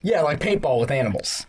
Yeah, like paintball with animals.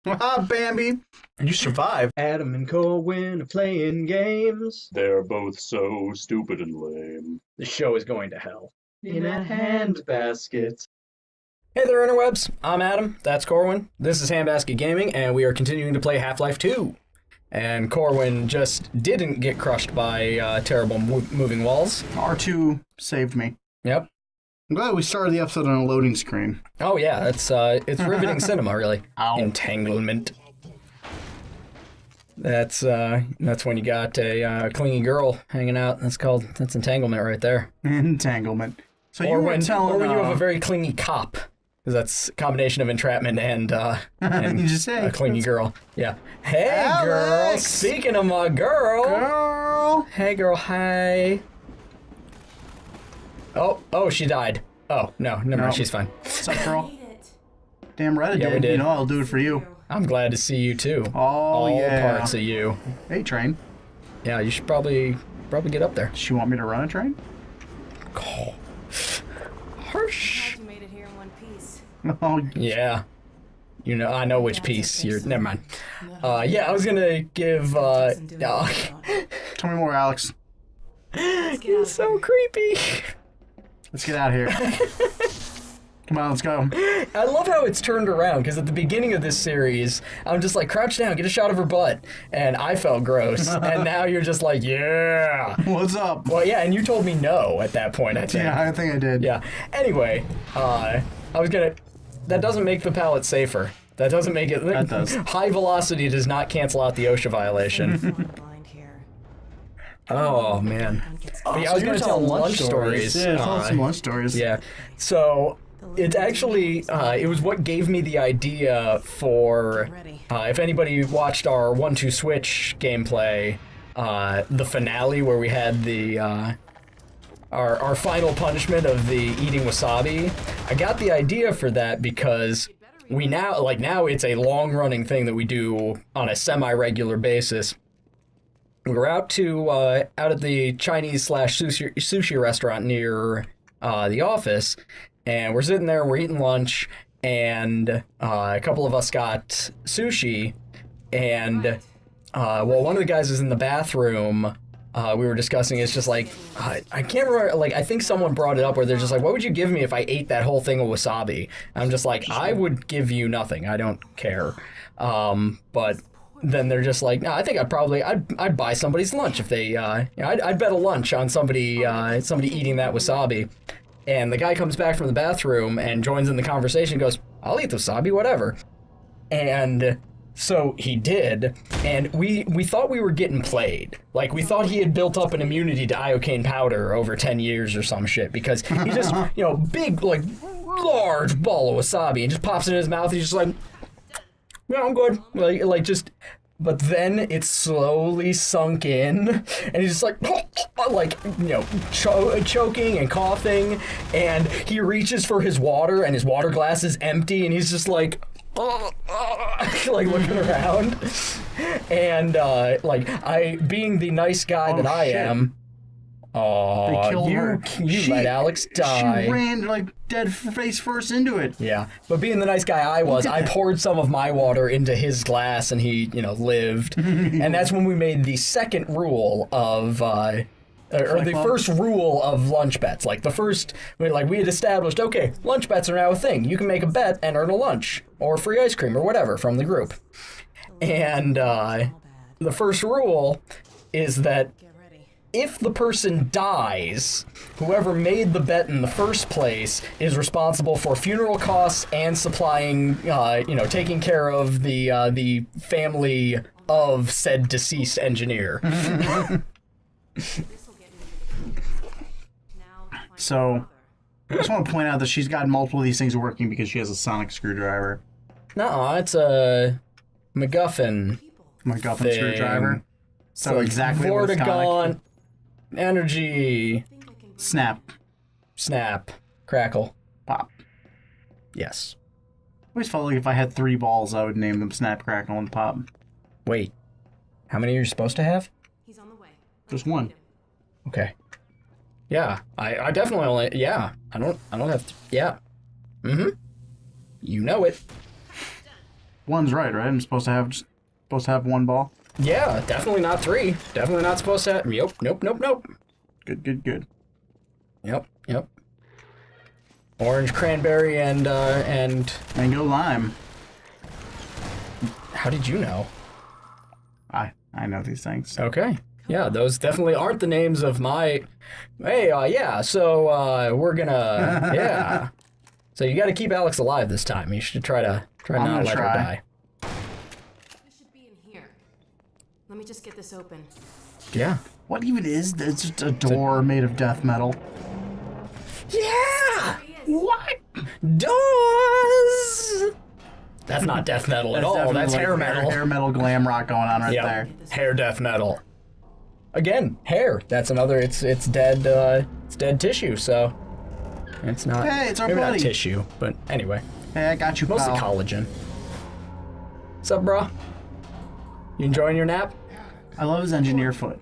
Ah, Bambi. And you survived. Adam and Corwin are playing games. They're both so stupid and lame. The show is going to hell. In a handbasket. Hey there, interwebs. I'm Adam. That's Corwin. This is HandbasketGaming, and we are continuing to play Half-Life 2. And Corwin just didn't get crushed by terrible moving walls. R2 saved me. Yep. I'm glad we started the episode on a loading screen. Oh yeah, that's it's riveting cinema, really. Ow. Entanglement. That's when you got a clingy girl hanging out. That's entanglement right there. Entanglement. So Or you were when telling... you have a very clingy cop, because that's a combination of entrapment and You just say, a clingy girl. Yeah. Hey, Alex! girl. Speaking of my girl. Girl! Hey, girl. Hi. Oh, she died. Oh, no, never mind. She's fine. What's up, girl? Damn right I did. we did. You know I'll do it for you. I'm glad to see you too. Oh, All yeah. parts of you. Hey, train. Yeah, you should probably get up there. Does she want me to run a train? Oh. Harsh. You made it here in one piece. Oh, Yeah. You know, I know which piece you're. Never mind. Yeah, I was gonna give. tell me more, Alex. You're so creepy. Let's get out of here. Come on, let's go. I love how it's turned around, because at the beginning of this series, I'm just like, crouch down, get a shot of her butt, and I felt gross. And now you're just like, yeah. What's up? Well, yeah, and you told me no at that point, I think. Yeah, I think I did. Yeah. Anyway, I was gonna. That doesn't make the pallet safer. That doesn't make it. That does. High velocity does not cancel out the OSHA violation. Blind here. Oh man. But yeah, I was So you gonna were tell telling lunch stories. Yeah, tell some lunch stories. Yeah. So it's actually it was what gave me the idea for if anybody watched our 1-2 switch gameplay, the finale where we had the our final punishment of the eating wasabi. I got the idea for that because we now it's a long running thing that we do on a semi-regular basis. We were out at the Chinese / sushi restaurant near the office, and we're sitting there, we're eating lunch, and a couple of us got sushi, and while one of the guys is in the bathroom, we were discussing, it's just like, I can't remember, like, I think someone brought it up where they're just like, what would you give me if I ate that whole thing of wasabi? And I'm just like, I would give you nothing, I don't care. But then they're just like, no, I think I'd buy somebody's lunch if they, I'd bet a lunch on somebody eating that wasabi. And the guy comes back from the bathroom and joins in the conversation and goes, I'll eat the wasabi, whatever. And so he did, and we thought we were getting played. Like, we thought he had built up an immunity to iocane powder over 10 years or some shit, because he just, big, like, large ball of wasabi, and just pops it in his mouth, he's just like, yeah, I'm good. Like just, but then it slowly sunk in, and he's just like choking and coughing, and he reaches for his water, and his water glass is empty, and he's just like, like looking around, and I, being the nice guy that I am, They killed her. You let Alex die. She ran like dead face first into it. Yeah, but being the nice guy I was, I poured some of my water into his glass, and he, lived. And that's when we made the second rule of, or the first rule of lunch bets. Like the first, we had established, okay, lunch bets are now a thing. You can make a bet and earn a lunch or free ice cream or whatever from the group. And the first rule is that if the person dies, whoever made the bet in the first place is responsible for funeral costs and supplying, taking care of the family of said deceased engineer. So, I just want to point out that she's got multiple of these things working because she has a sonic screwdriver. No, it's a MacGuffin. MacGuffin thing. Screwdriver. So exactly what's Vortigaunt, sonic. energy, Snap. snap, crackle. Pop. Yes. I always felt like if I had 3 balls, I would name them Snap, Crackle, and Pop. Wait, how many are you supposed to have? He's on the way. Just one. Okay. Yeah, I definitely only, yeah, I don't have to, yeah. Mm-hmm. You know it. One's right? I'm supposed to have one ball. Yeah, definitely not 3. Definitely not supposed to have... Yep, nope. Good. Yep. Orange, cranberry, and... Mango lime. How did you know? I know these things. Okay. Yeah, those definitely aren't the names of my... Hey, yeah, so, we're gonna... Yeah. So you gotta keep Alex alive this time. You should try not let her die. This should be in here. Let me just get this open. Yeah. What even is this? It's just a door made of death metal. Yeah! What? Doors! That's not death metal at all. definitely That's like hair metal. Hair metal glam rock going on right Yep. there. Hair death metal. Again, hair. That's another. It's dead. It's dead tissue. So it's not. Hey, it's our maybe buddy. not tissue, but anyway, Hey, I got you, mostly pal. collagen. What's up, bro? You enjoying your nap? I love his engineer foot.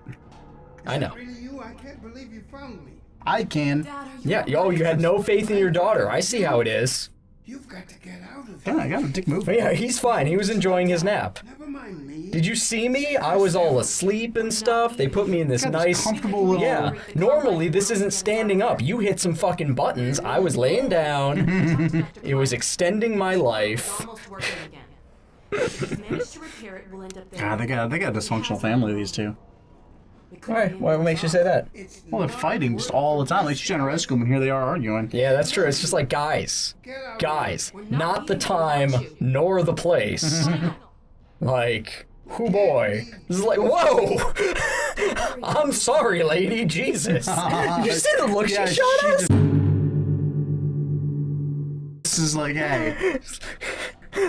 I know. Really you? I can't believe you found me. I can. Dad, are you Yeah. Yo, you had no faith in your daughter. I see how it is. You've got to get out of Yeah, here. I got a dick move. But yeah, he's fine. He was enjoying his nap. Never mind me. Did you see me? I was all asleep and stuff. They put me in this Got this nice... comfortable little. Yeah, normally this isn't standing up. You hit some fucking buttons. I was laying down. It was extending my It's life. almost working again. If we manage to repair it, we'll end up there. God, they got a dysfunctional family. These two. We could Why? be in What the makes you shop. say that? It's Well, they're fighting just all the time. Like she's trying to rescue them, and here they are arguing. Yeah, that's true. It's just like, guys, guys, not the time nor the place. Like, oh boy. This is like, whoa! I'm sorry, lady. Jesus. You see the look Yeah, she shot us? This is like, hey,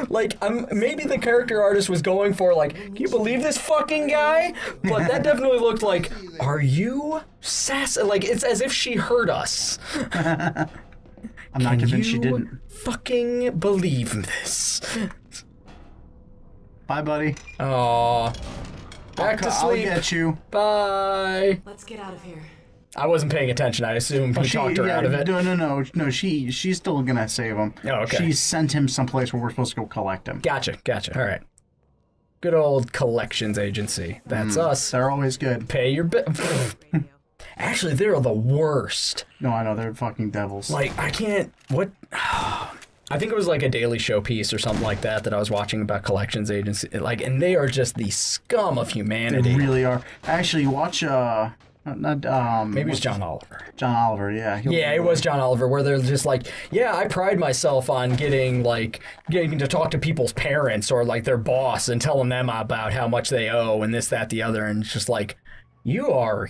Like, maybe the character artist was going for, like, can you believe this fucking guy? But that definitely looked like, are you sassy? Like, it's as if she heard us. I'm not convinced she You didn't. fucking believe this. Bye, buddy. Aw. Back to I'll sleep. get you. Bye. Let's get out of here. I wasn't paying attention. I assumed we talked her out of it. No. She's still gonna save him. Oh, okay. She sent him someplace where we're supposed to go collect him. Gotcha. All right. Good old collections agency. That's us. They're always good. Pay your bill. Radio. Actually, they're the worst. No, I know they're fucking devils. Like, I can't. What? I think it was like a Daily Show piece or something like that I was watching about collections agency. Like, and they are just the scum of They humanity. really are. Actually, watch Maybe it was John Oliver. John Oliver. Yeah. Yeah, it was John Oliver, where they're just like, yeah, I pride myself on getting to talk to people's parents or like their boss and telling them about how much they owe and this, that, the other, and it's just like, you are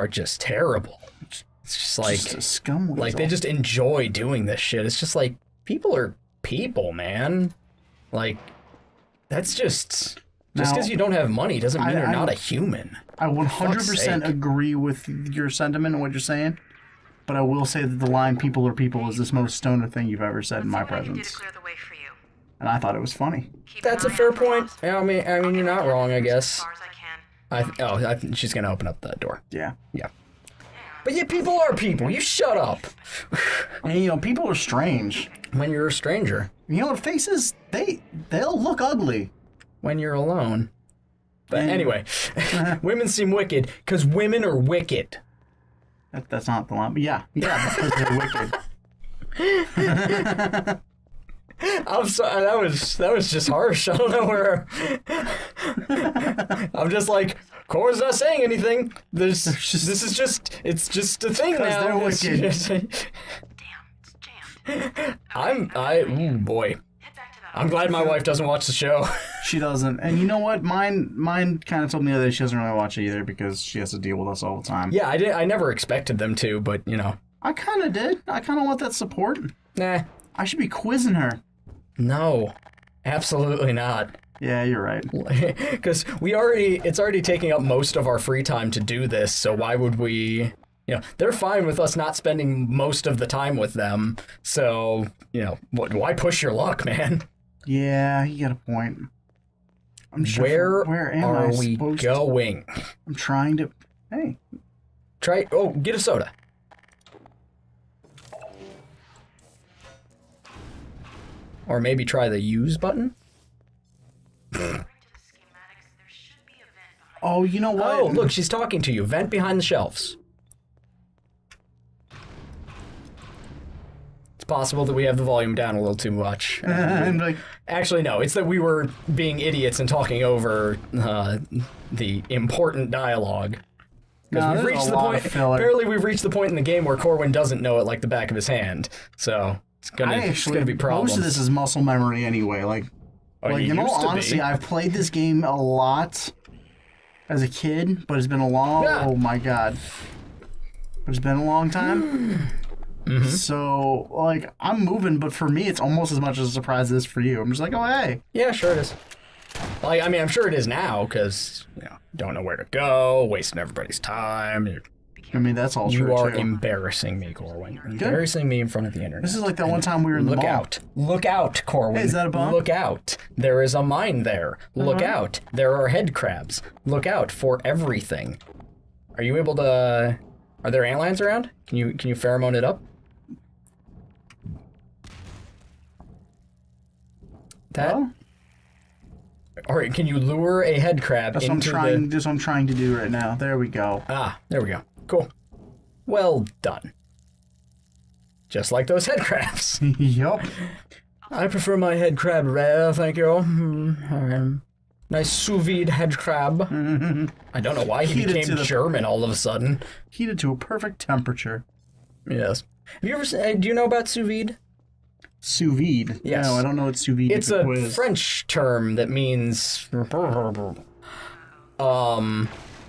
just terrible. It's just like, Just a scum weasel. like they just enjoy doing this shit. It's just like, people are people, man. Like, that's just Now, because you don't have money doesn't mean you're I- not a human. I 100% sake. agree with your sentiment and what you're saying, but I will say that the line "people are people" is the most stoner thing you've ever said in my presence, clear the way for you. and I thought it was funny. That's a fair point. Yeah, I mean, you're not wrong, I guess. As I can. I think she's gonna open up that door. Yeah. Yeah. But yeah, people are people. You shut up. And people are strange. When you're a stranger. Faces they'll look ugly. When you're alone. But anyway, women seem wicked because women are wicked. That's not the line, but yeah, because they're wicked. I'm sorry, that was just harsh. I don't know where. I'm just like, Cora's not saying anything. This is just a thing now. they're It's wicked. just- Damn, it's jammed. oh boy. Head back to the I'm glad my wife doesn't watch the show. She doesn't, and you know what? Mine kind of told me the other day she doesn't really watch it either because she has to deal with us all the time. Yeah, I never expected them to, but I kind of did. I kind of want that support. nah. I should be quizzing her. No. Absolutely not. Yeah, you're right. Because it's already taking up most of our free time to do this, so why would we, they're fine with us not spending most of the time with them, so, why push your luck, man? Yeah, you got a point. I'm sure. Where am are I we supposed going? I'm trying to. Hey, Get a soda. Or maybe try the use button? Oh, you know what? Oh, look, she's talking to you. Vent behind the shelves. It's possible that we have the volume down a little too much. And like, Actually, no. It's that we were being idiots and talking over the important dialogue. no, We've there's reached a the lot point. of filler. Apparently, we've reached the point in the game where Corwin doesn't know it like the back of his hand. So it's gonna be problems. most of this is muscle memory anyway. Like It in all used to be. honesty, I've played this game a lot as a kid, but it's been a long. Yeah. Oh my god, it's been a long time. Mm-hmm. So like I'm moving, but for me, it's almost as much as a surprise as it is for you. I'm just like, oh hey. Yeah, sure it is. Like, I mean, I'm sure it is now because don't know where to go, wasting everybody's time. I mean, that's all You true are too. embarrassing me, Corwin. You're embarrassing me in front of the internet. This is like that one time we were in the Look mall. out. Look out, Corwin. Hey, is that a bomb? Look out. There is a mine there. Look out. There are head crabs. Look out for everything. Are you able to... Are there antlions around? Can you pheromone it up? That? Well, Or can you lure a head crab that's what I'm into trying. That's what I'm trying to do right now. There we go. Ah, there we go. Cool. Well done. Just like those head crabs. Yup. I prefer my head crab rare, thank you. Nice sous vide head crab. I don't know why he Heated to became the- German all of a sudden. Heated to a perfect temperature. Yes. Have you ever? Do you know about sous vide? Sous vide. Yes. No, I don't know what sous vide It's is. a Quiz. French term that means.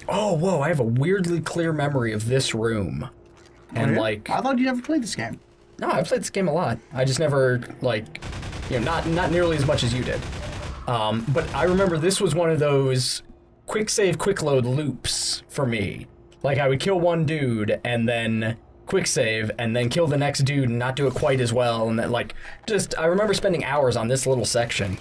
Oh, whoa! I have a weirdly clear memory of this room, and Really? like. I thought you never played this game. No, I've played this game a lot. I just never, like, not nearly as much as you did. But I remember this was one of those quick save, quick load loops for me. Like, I would kill one dude and then quick save and then kill the next dude and not do it quite as well. And then, like, I remember spending hours on this little section.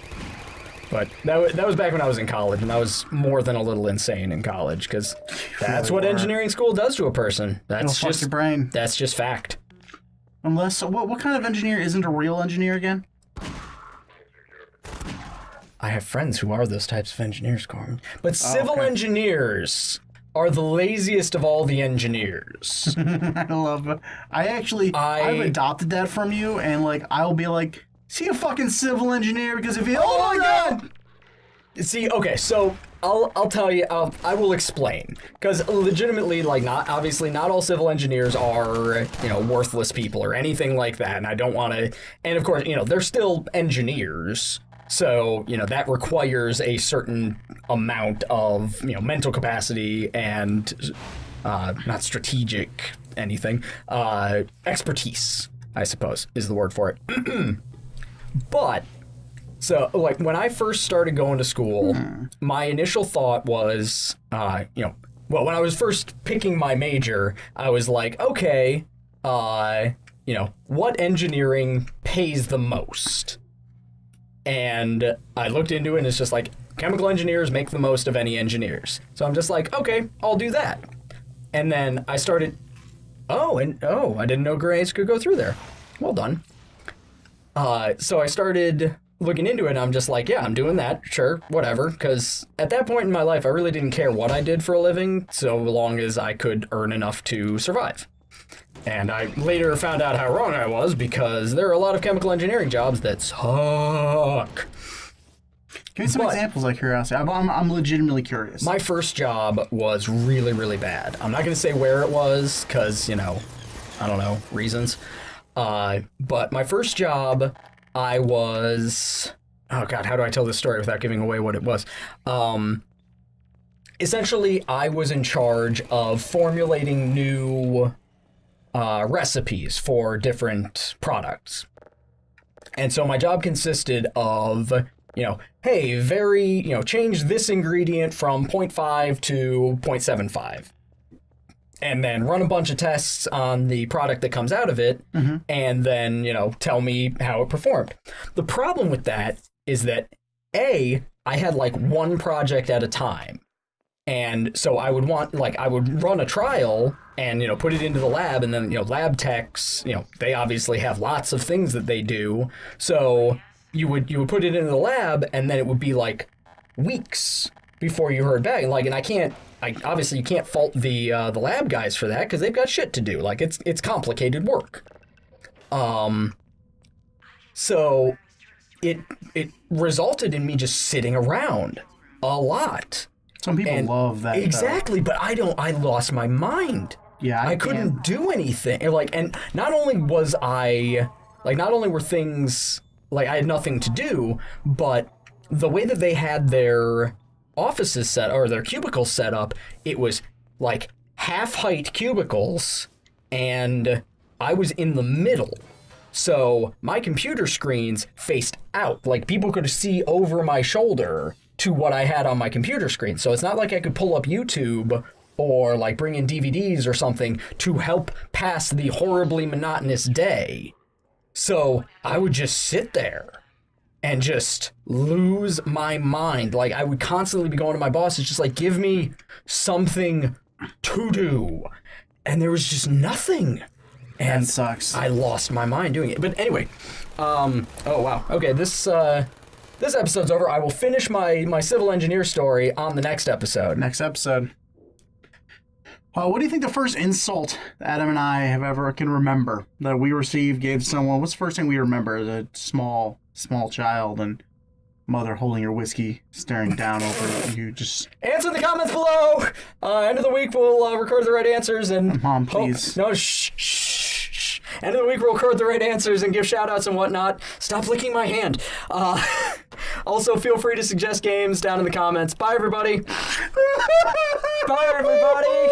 But that was back when I was in college, and I was more than a little insane in college, because that's really what were. engineering school does to a person. It'll That's fuck just your brain. That's just fact. Unless, what kind of engineer isn't a real engineer again? I have friends who are those types of engineers, Corwin. But civil okay. engineers are the laziest of all the engineers. I love it. I've adopted that from you, and like I'll be like, see a fucking civil engineer, because if you oh my god. See, okay, so I'll tell you, I will explain, because legitimately, like, not all civil engineers are, worthless people or anything like that, and I don't want to, and of course, they're still engineers, so, that requires a certain amount of, mental capacity and, not strategic anything, expertise, I suppose, is the word for it. But, so, like, when I first started going to school, my initial thought was, when I was first picking my major, I was like, okay, what engineering pays the most? And I looked into it, and it's just like, chemical engineers make the most of any engineers. So I'm just like, okay, I'll do that. And then I started, I didn't know grades could go through there. Well done. So I started looking into it, and I'm just like, yeah, I'm doing that, sure, whatever, because at that point in my life, I really didn't care what I did for a living, so long as I could earn enough to survive. And I later found out how wrong I was, because there are a lot of chemical engineering jobs that suck. Give me some examples, like curiosity. I'm legitimately curious. My first job was really, really bad. I'm not going to say where it was, because, I don't know, reasons. But my first job, I was... Oh, God, how do I tell this story without giving away what it was? Essentially, I was in charge of formulating new recipes for different products. And so my job consisted of, hey, change this ingredient from 0.5 to 0.75. And then run a bunch of tests on the product that comes out of it, and then, tell me how it performed. The problem with that is that, I had like one project at a time. And so I would run a trial and, put it into the lab, and then, lab techs, they obviously have lots of things that they do. So you would put it into the lab, and then it would be like weeks before you heard back. And obviously you can't fault the lab guys for that because they've got shit to do. Like it's complicated work. So it resulted in me just sitting around a lot. Some people love that. Exactly, but I lost my mind. Yeah, I couldn't do anything. And not only were things like I had nothing to do, but the way that they had their offices set or their cubicles set up, it was like half-height cubicles, and I was in the middle. So my computer screens faced out. Like people could see over my shoulder to what I had on my computer screen. So it's not like I could pull up YouTube or like bring in DVDs or something to help pass the horribly monotonous day. So I would just sit there and just lose my mind. Like I would constantly be going to my boss, it's just like, give me something to do. And there was just nothing. And that sucks. I lost my mind doing it. But anyway, oh wow. Okay, this episode's over. I will finish my civil engineer story on the next episode. What do you think the first insult Adam and I have ever can remember that we received, gave someone? What's the first thing we remember as a small child and mother holding her whiskey, staring down over you? Just answer in the comments below. End of the week we'll record the right answers and Mom, please. Shh. End of the week we'll record the right answers and give shout outs and whatnot. Stop licking my hand. Also, feel free to suggest games down in the comments. Bye, everybody. Bye, everybody.